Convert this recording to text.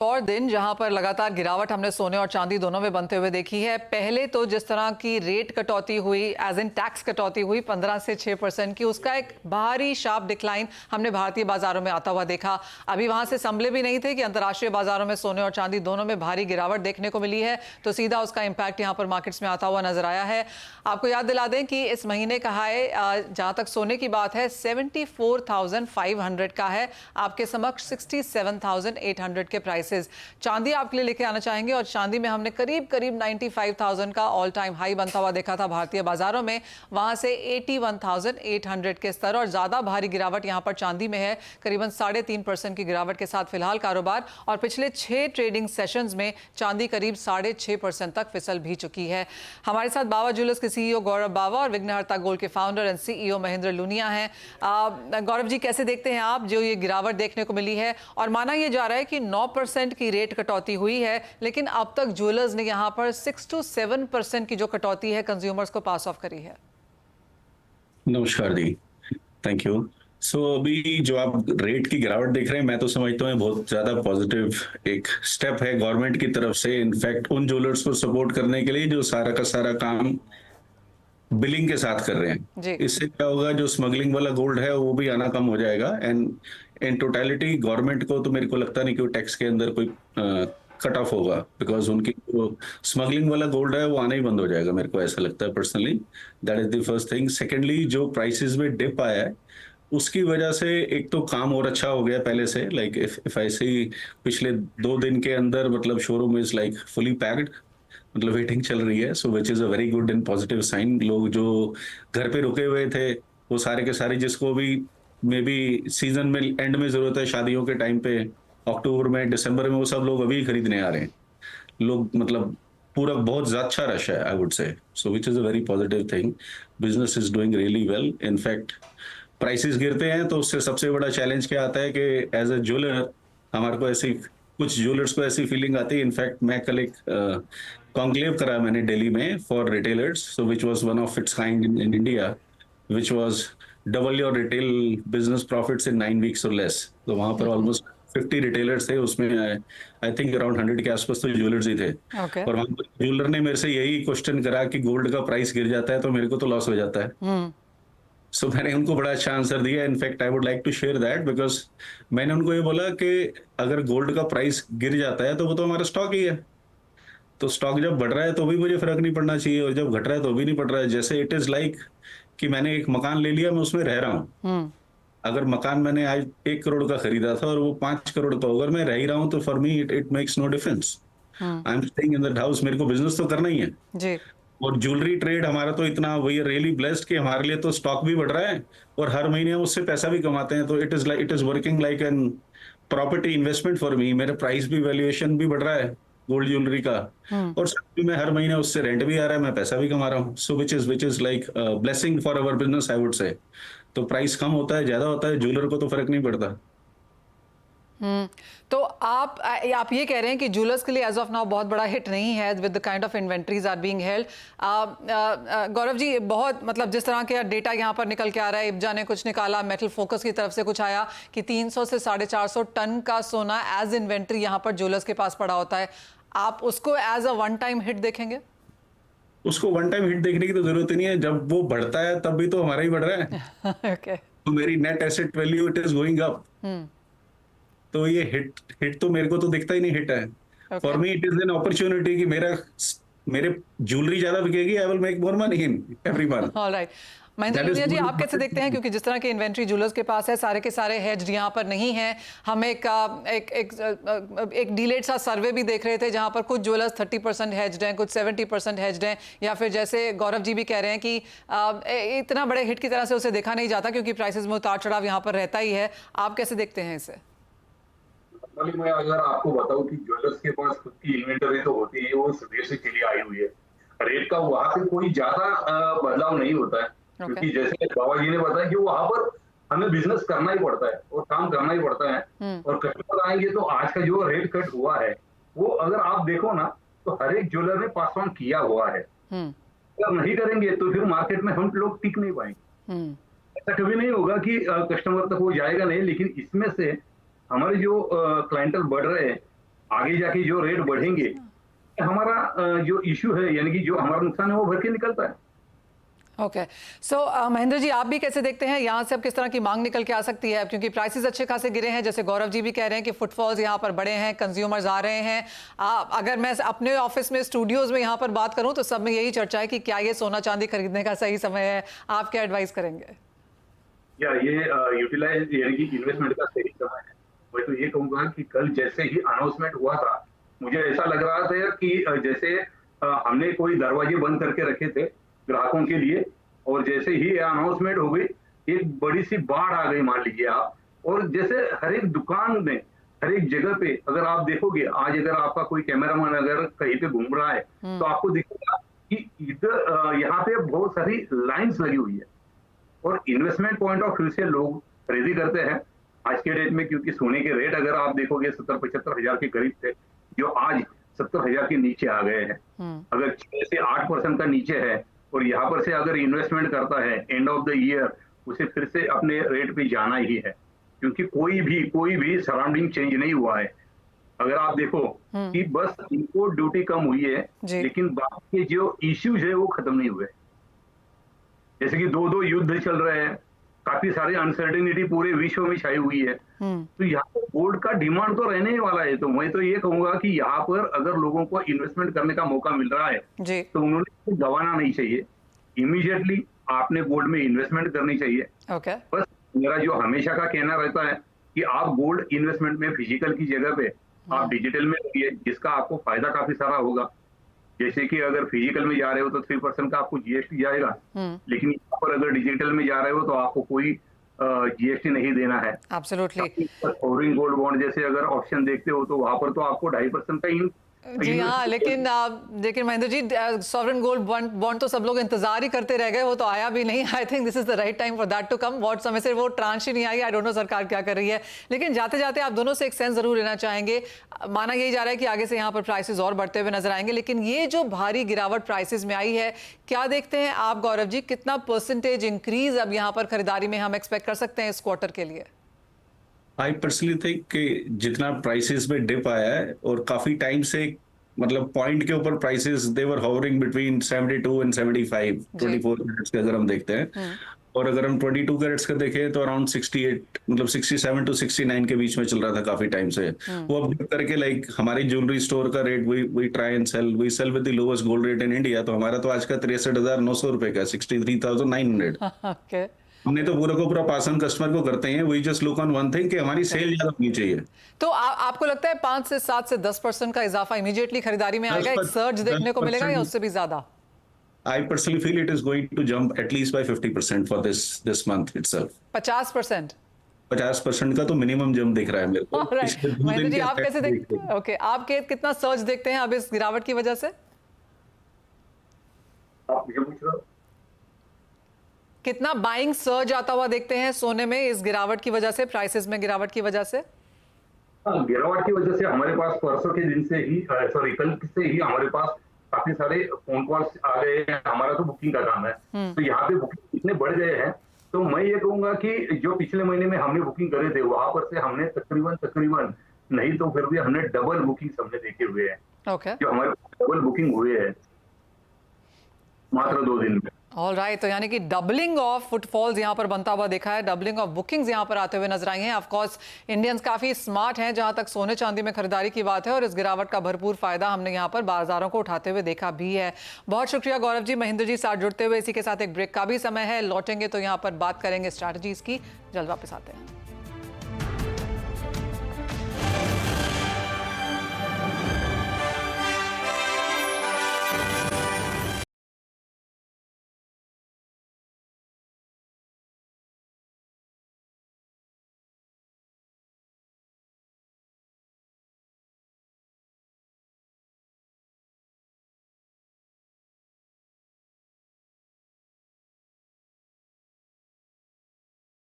और दिन जहां पर लगातार गिरावट हमने सोने और चांदी दोनों में बनते हुए देखी है। पहले तो जिस तरह की रेट कटौती हुई, एज इन टैक्स कटौती हुई 15 से 6% की, उसका एक भारी शार्प डिक्लाइन हमने भारतीय बाजारों में आता हुआ देखा। अभी वहां से संभले भी नहीं थे कि अंतर्राष्ट्रीय बाजारों में सोने और चांदी दोनों में भारी गिरावट देखने को मिली है, तो सीधा उसका इंपैक्ट यहां पर मार्केट्स में आता हुआ नजर आया है। आपको याद दिला दें कि इस महीने का हाई जहां तक सोने की बात है 74,500 का है, आपके समक्ष 67,800 के प्राइस। चांदी आपके लिए लेके आना चाहेंगे और चांदी में हमने करीब करीब 95,000 का ऑल टाइम हाई बनता हुआ देखा था भारतीय बाजारों में, वहां से 81,800 के स्तर और ज्यादा भारी गिरावट यहां पर चांदी में है। करीबन 3.5% की गिरावट के साथ फिलहाल कारोबार, और पिछले 6 ट्रेडिंग सेशंस में चांदी करीब 6.5% तक फिसल भी चुकी है। हमारे साथ बावा ज्वेलर्स के सीईओ गौरव बावा और विघ्नहर्ता गोल्ड के founder and CEO Mahendra Lunia हैं। गौरव जी, कैसे देखते हैं आप जो ये गिरावट देखने को मिली है? और माना यह जा रहा है कि 9% की रेट कटौती हुई है, लेकिन अब तक ज्वेलर्स ने यहां पर 6 to 7% की जो कटौती है कंज्यूमर्स को पास ऑफ करी है। नमस्कार जी, थैंक यू। अभी जो आप रेट की गिरावट देख रहे हैं, मैं तो समझता हूँ बहुत ज्यादा पॉजिटिव एक स्टेप है गवर्नमेंट की तरफ से। इनफैक्ट उन ज्वेलर्स को सपोर्ट करने के लिए जो सारा का सारा काम बिलिंग के साथ कर रहे हैं। इससे क्या होगा, जो स्मगलिंग वाला गोल्ड है वो भी आना कम हो जाएगा। एंड इन टोटलिटी गवर्नमेंट को तो मेरे को लगता नहीं कि वो टैक्स के अंदर कोई कट ऑफ होगा, बिकॉज उनकी जो स्मगलिंग वाला गोल्ड है वो आना ही बंद हो जाएगा, मेरे को ऐसा लगता है personally. That is the first thing. Secondly, जो प्राइसेस में डिप आया है उसकी वजह से एक तो काम और अच्छा हो गया पहले से। लाइक इफ आई सी, पिछले 2 दिन के अंदर मतलब showroom is like fully packed, मतलब वेटिंग चल रही है। So which is a very good and positive sign. लोग जो घर पे रुके हुए थे वो सारे के सारे, जिसको भी मे बी सीजन में एंड में जरूरत है शादियों के टाइम पे, अक्टूबर में दिसंबर में, वो सब लोग अभी खरीदने आ रहे हैं। लोग मतलब पूरा बहुत ज्यादा अच्छा रश है, आई वुड से। सो which is a very positive thing. Business is doing really well. In fact prices गिरते हैं तो उससे सबसे बड़ा चैलेंज क्या आता है कि एज अ ज्वेलर हमारे को ऐसी, कुछ ज्वेलर्स को ऐसी फीलिंग आती है। इनफैक्ट मैं कल एक कॉन्क्लेव करा मैंने दिल्ली में for retailers, so which was one of its kind in India, which was double your retail business profits in 9 weeks और लेस। तो वहां पर ऑलमोस्ट 50 रिटेलर्स थे, उसमें आई थिंक अराउंड 100 के आसपास तो ज्वेलर्स ही थे। और वहां पर ज्वेलर ने मेरे से यही क्वेश्चन करा कि गोल्ड का प्राइस गिर जाता है तो मेरे को तो लॉस हो जाता है। सो मैंने उनको बड़ा अच्छा आंसर दिया। In fact I would like to share that, because मैंने उनको ये बोला कि अगर गोल्ड का प्राइस गिर जाता है तो वो तो हमारा स्टॉक ही है। तो स्टॉक जब बढ़ रहा है तो भी मुझे फर्क नहीं पड़ना चाहिए, और जब घट रहा है तो भी नहीं पड़ रहा है। जैसे इट इज लाइक कि मैंने एक मकान ले लिया, मैं उसमें रह रहा हूँ। अगर मकान मैंने आज 1 करोड़ का खरीदा था और वो 5 करोड़ का, अगर मैं रह ही रहा हूँ तो for me it makes no difference. I am staying in that house, मेरे को बिजनेस तो करना ही है जी। और ज्वेलरी ट्रेड हमारा तो इतना, वी आर रियली ब्लेस्ड कि हमारे लिए तो स्टॉक भी बढ़ रहा है और हर महीने हम उससे पैसा भी कमाते हैं। तो it is working like an property investment for me. मेरा प्राइस भी, वैल्यूएशन भी बढ़ रहा है गोल्ड ज्वेलरी का, और साथ में हर महीने उससे रेंट भी आ रहा है, मैं पैसा भी कमा रहा हूँ। So which is like blessing for our business, I would say. तो प्राइस कम होता है, ज्यादा होता है, ज्वेलर को तो फर्क नहीं पड़ता। तो आप ये कह रहे हैं कि ज्वेलर्स के लिए एज ऑफ नाउ बहुत बड़ा हिट नहीं है with the kind of inventories are being held. Gaurav ji, बहुत मतलब जिस तरह के डेटा यहाँ पर निकल के आ रहा है, इब्जा ने कुछ निकाला, मेटल फोकस की तरफ से कुछ आया कि 300 से 450 टन का सोना एज इन्वेंट्री यहाँ पर ज्वेलर्स के पास पड़ा होता है। आप उसको as a one time hit देखेंगे? उसको वन टाइम हिट देखने की तो जरूरत ही नहीं है। जब वो बढ़ता है तब भी तो हमारा ही बढ़ रहा है। okay. तो मेरी net asset value it is going up. तो ये हिट तो मेरे को तो दिखता ही नहीं हिट है। For me it is an opportunity कि मेरे ज्वेलरी ज्यादा बिकेगी, I will make more money in every month. Alright. Mahendra Lunia ji, आप कैसे देखते हैं, क्योंकि जिस तरह की इन्वेंट्री ज्वेलर्स के पास है, सारे के सारे हेज्ड यहाँ पर नहीं है। हम एक डिलेड सा सर्वे भी देख रहे थे जहाँ पर कुछ ज्वेलर्स 30% हेज्ड हैं, कुछ 70% हेज्ड हैं, या फिर जैसे गौरव जी भी कह रहे हैं कि इतना बड़े हिट की तरह से उसे देखा नहीं जाता क्योंकि प्राइसेस में उतार चढ़ाव यहाँ पर रहता ही है। आप कैसे देखते हैं इसे? मैं अगर आपको बताऊं कि ज्वेलर्स के पास खुद की इन्वेंटरी तो होती है, वो विदेश से चली आई हुई है। रेट का वहां से कोई ज्यादा बदलाव नहीं होता है, क्योंकि जैसे बाबा जी ने बताया कि वहां पर हमें बिजनेस करना ही पड़ता है और काम करना ही पड़ता है। और कस्टमर आएंगे तो आज का जो रेट कट हुआ है वो अगर आप देखो ना तो हर एक ज्वेलर ने पास ऑन किया हुआ है। अगर नहीं करेंगे तो फिर मार्केट में हम लोग टिक नहीं पाएंगे। ऐसा कभी नहीं होगा कि कस्टमर तक वो जाएगा नहीं, लेकिन इसमें से हमारे जो क्लाइंटल बढ़ रहे हैं आगे जाके जो रेट बढ़ेंगे, हमारा जो इश्यू है, यानी कि जो हमारा नुकसान है वो भर के निकलता है। ओके, सो महेंद्र जी, आप भी कैसे देखते हैं यहाँ से अब किस तरह की मांग निकल के आ सकती है, क्योंकि प्राइसेस अच्छे खासे गिरे हैं, जैसे गौरव जी भी कह रहे हैं कि फुटफॉल्स यहाँ पर बड़े हैं, कंज्यूमर्स आ रहे हैं। अगर मैं अपने ऑफिस में, स्टूडियोज में यहाँ पर बात करूँ तो सब में यही चर्चा है कि क्या ये सोना चांदी खरीदने का सही समय है, आप क्या एडवाइस करेंगे? या ये यूटिलाइज यानी कि इन्वेस्टमेंट का सही समय है। मैं तो ये कहूंगा कि कल जैसे ही अनाउंसमेंट हुआ था, मुझे ऐसा लग रहा था कि जैसे हमने कोई दरवाजे बंद करके रखे थे ग्राहकों के लिए, और जैसे ही अनाउंसमेंट हो गई एक बड़ी सी बाढ़ आ गई, मान लीजिए आप। और जैसे हर एक दुकान में, हर एक जगह पे अगर आप देखोगे, आज अगर आपका कोई कैमरामैन अगर कहीं पे घूम रहा है तो आपको दिखेगा कि इधर यहाँ पे बहुत सारी लाइंस लगी हुई है। और इन्वेस्टमेंट पॉइंट ऑफ व्यू से लोग खरीदी करते हैं आज के डेट में, क्योंकि सोने के रेट अगर आप देखोगे 70-75 हजार के करीब थे, जो आज 70 हजार के नीचे आ गए हैं। अगर 6 से 8% का नीचे है, और यहाँ पर से अगर इन्वेस्टमेंट करता है एंड ऑफ द ईयर, उसे फिर से अपने रेट पे जाना ही है, क्योंकि कोई भी सराउंडिंग चेंज नहीं हुआ है। अगर आप देखो कि बस इंपोर्ट ड्यूटी कम हुई है, लेकिन बाकी के जो इश्यूज है वो खत्म नहीं हुए। जैसे कि दो युद्ध चल रहे हैं, काफी सारी अनसर्टेनिटी पूरे विश्व में छाई हुई है, तो यहाँ पर गोल्ड का डिमांड तो रहने ही वाला है। तो मैं तो ये कहूंगा कि यहाँ पर अगर लोगों को इन्वेस्टमेंट करने का मौका मिल रहा है तो उन्होंने गंवाना नहीं चाहिए। इमीडिएटली आपने गोल्ड में इन्वेस्टमेंट करनी चाहिए। बस मेरा जो हमेशा का कहना रहता है कि आप गोल्ड इन्वेस्टमेंट में फिजिकल की जगह पे आप डिजिटल में रखिए, जिसका आपको फायदा काफी सारा होगा। जैसे कि अगर फिजिकल में जा रहे हो तो 3% का आपको जीएसटी जाएगा, लेकिन यहाँ पर अगर डिजिटल में जा रहे हो तो आपको कोई जीएसटी नहीं देना है। एब्सोल्युटली। सॉवरेन गोल्ड बॉन्ड जैसे अगर ऑप्शन देखते हो तो वहां पर तो आपको 2.5% का जी हाँ, लेकिन Mahendra ji, sovereign gold bond तो सब लोग इंतजार ही करते रह गए, वो तो आया भी नहीं। I think this is the right time for that to come. बहुत समय से वो ट्रांच ही नहीं आई। आई डोंट नो सरकार क्या कर रही है। लेकिन जाते जाते आप दोनों से एक सेंस जरूर लेना चाहेंगे। माना यही जा रहा है कि आगे से यहाँ पर प्राइसेस और बढ़ते हुए नजर आएंगे, लेकिन ये जो भारी गिरावट प्राइसेस में आई है, क्या देखते हैं आप गौरव जी, कितना परसेंटेज इंक्रीज अब यहाँ पर खरीदारी में हम एक्सपेक्ट कर सकते हैं इस क्वार्टर के लिए? आई पर्सनली थिंक कि जितना प्राइसेस में डिप आया है, और काफी टाइम से मतलब पॉइंट के ऊपर prices they were hovering between 72 and 75, 24 carats के अगर हम देखते हैं, और अगर हम 22 कैरेट्स का देखें तो अराउंड 68, मतलब 67 टू 69 के बीच में चल रहा था काफी टाइम से। वो अब करके लाइक हमारी ज्वेलरी स्टोर का rate we try and sell, we sell with the lowest gold rate in India, तो हमारा तो आज का 63,900 रुपए का, 63,900। ओके, हमने तो पूरा को पूरा पास ऑन कस्टमर को करते हैं। We just look on one thing कि हमारी सेल ज्यादा होनी चाहिए। तो आपको लगता है 5 से 7 से 10% का इजाफा इमीडिएटली खरीदारी में आएगा, एक सर्ज देखने को मिलेगा, या उससे भी ज्यादा? I personally feel it is going to jump at least by 50% for this month itself. 50%? 50% का तो मिनिमम जंप दिख रहा है मेरे को। महेंद्र जी, आप कैसे देखते हैं? ओके, आप कितना सर्ज देखते हैं अब इस गिरावट की वजह से? आप मुझे पूछ रहे हो कितना बाइंग सर्ज आता हुआ देखते हैं सोने में इस गिरावट की वजह से, प्राइसेस में गिरावट की वजह से? गिरावट की वजह से हमारे पास परसों के दिन से ही, सॉरी कल से ही हमारे पास काफी सारे फोन कॉल्स आ गए हैं। हमारा तो बुकिंग का काम है, तो यहाँ पे बुकिंग इतने बढ़ गए हैं, तो मैं ये कहूंगा कि जो पिछले महीने में हमने बुकिंग करे थे वहां पर से हमने तकरीबन नहीं तो फिर भी हमने डबल बुकिंग हमने देखे हुए हैं। जो हमारे डबल बुकिंग हुए हैं मात्र 2 दिन में। ऑल राइट, तो यानी कि डबलिंग ऑफ फुटफॉल्स यहाँ पर बनता हुआ देखा है, डबलिंग ऑफ बुकिंग्स यहाँ पर आते हुए नजर आई हैं। ऑफ कोर्स इंडियंस काफी स्मार्ट हैं जहां तक सोने चांदी में खरीदारी की बात है, और इस गिरावट का भरपूर फायदा हमने यहाँ पर बाजारों को उठाते हुए देखा भी है। बहुत शुक्रिया गौरव जी, महेंद्र जी साथ जुड़ते हुए। इसी के साथ एक ब्रेक का भी समय है, लौटेंगे तो यहाँ पर बात करेंगे स्ट्रैटेजीज की। जल्द वापस आते हैं।